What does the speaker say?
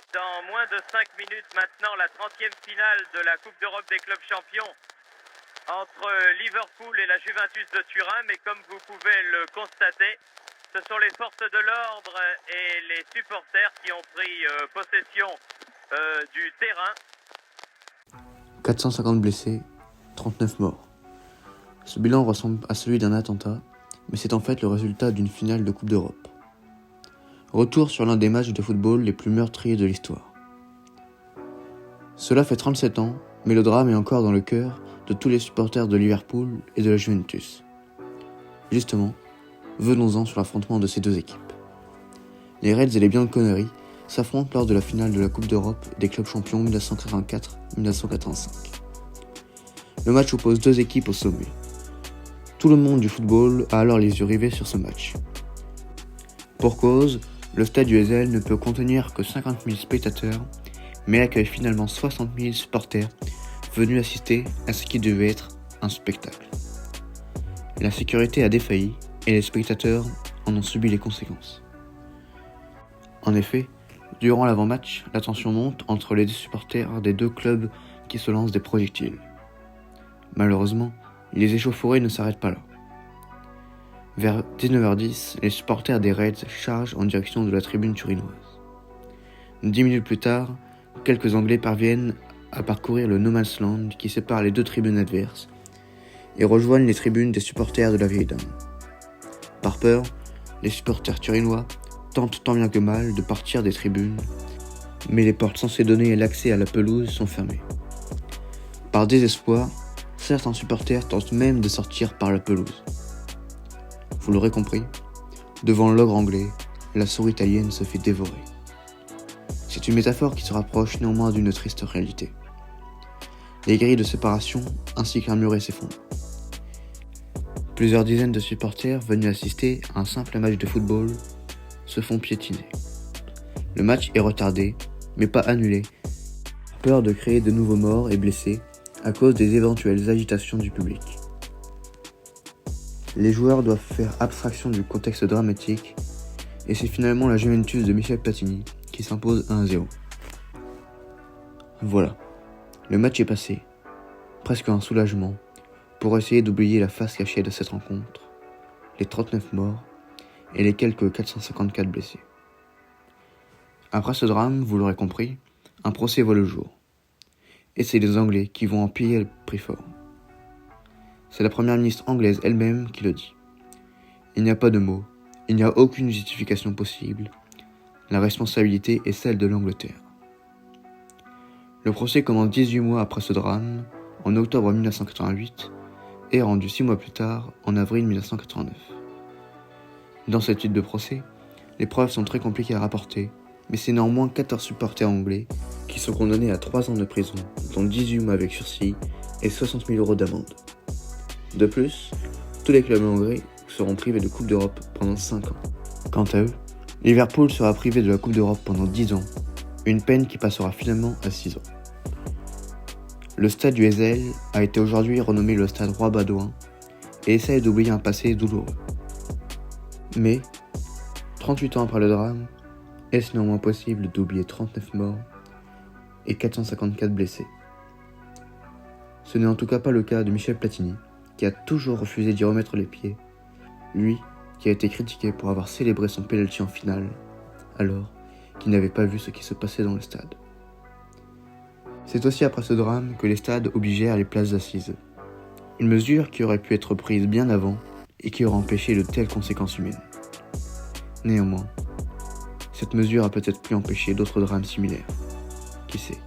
Dans moins de 5 minutes maintenant, la 30e finale de la Coupe d'Europe des clubs champions entre Liverpool et la Juventus de Turin. Mais comme vous pouvez le constater, ce sont les forces de l'ordre et les supporters qui ont pris possession du terrain. 450 blessés, 39 morts. Ce bilan ressemble à celui d'un attentat, mais c'est en fait le résultat d'une finale de Coupe d'Europe. Retour sur l'un des matchs de football les plus meurtriers de l'histoire. Cela fait 37 ans, mais le drame est encore dans le cœur de tous les supporters de Liverpool et de la Juventus. Justement, venons-en sur l'affrontement de ces deux équipes. Les Reds et les Bianconeri s'affrontent lors de la finale de la Coupe d'Europe des clubs champions 1984-1985. Le match oppose deux équipes au sommet. Tout le monde du football a alors les yeux rivés sur ce match. Pour cause, le stade du Heysel ne peut contenir que 50 000 spectateurs, mais accueille finalement 60 000 supporters venus assister à ce qui devait être un spectacle. La sécurité a défailli et les spectateurs en ont subi les conséquences. En effet, durant l'avant-match, la tension monte entre les deux supporters des deux clubs qui se lancent des projectiles. Malheureusement, les échauffourées ne s'arrêtent pas là. Vers 19h10, les supporters des Reds chargent en direction de la tribune turinoise. 10 minutes plus tard, quelques Anglais parviennent à parcourir le no man's land qui sépare les deux tribunes adverses et rejoignent les tribunes des supporters de la vieille dame. Par peur, les supporters turinois tentent tant bien que mal de partir des tribunes, mais les portes censées donner l'accès à la pelouse sont fermées. Par désespoir, certains supporters tentent même de sortir par la pelouse. Vous l'aurez compris, devant l'ogre anglais, la souris italienne se fait dévorer. C'est une métaphore qui se rapproche néanmoins d'une triste réalité. Les grilles de séparation ainsi qu'un muret s'effondrent. Plusieurs dizaines de supporters venus assister à un simple match de football se font piétiner. Le match est retardé, mais pas annulé, peur de créer de nouveaux morts et blessés à cause des éventuelles agitations du public. Les joueurs doivent faire abstraction du contexte dramatique et c'est finalement la Juventus de Michel Platini qui s'impose 1-0. Voilà, le match est passé, presque un soulagement, pour essayer d'oublier la face cachée de cette rencontre, les 39 morts et les quelques 454 blessés. Après ce drame, vous l'aurez compris, un procès voit le jour. Et c'est les Anglais qui vont en payer le prix fort. C'est la première ministre anglaise elle-même qui le dit. Il n'y a pas de mots, il n'y a aucune justification possible. La responsabilité est celle de l'Angleterre. Le procès commence 18 mois après ce drame, en octobre 1988, et est rendu 6 mois plus tard, en avril 1989. Dans cette suite de procès, les preuves sont très compliquées à rapporter, mais c'est néanmoins 14 supporters anglais qui sont condamnés à 3 ans de prison, dont 18 mois avec sursis et 60 000 € d'amende. De plus, tous les clubs anglais seront privés de Coupe d'Europe pendant 5 ans. Quant à eux, Liverpool sera privé de la Coupe d'Europe pendant 10 ans, une peine qui passera finalement à 6 ans. Le stade du Heysel a été aujourd'hui renommé le stade Roi Baudouin et essaie d'oublier un passé douloureux. Mais, 38 ans après le drame, est-ce néanmoins possible d'oublier 39 morts et 454 blessés? Ce n'est en tout cas pas le cas de Michel Platini, qui a toujours refusé d'y remettre les pieds, lui qui a été critiqué pour avoir célébré son penalty en finale, alors qu'il n'avait pas vu ce qui se passait dans le stade. C'est aussi après ce drame que les stades obligèrent les places assises, une mesure qui aurait pu être prise bien avant et qui aurait empêché de telles conséquences humaines. Néanmoins, cette mesure a peut-être pu empêcher d'autres drames similaires, qui sait.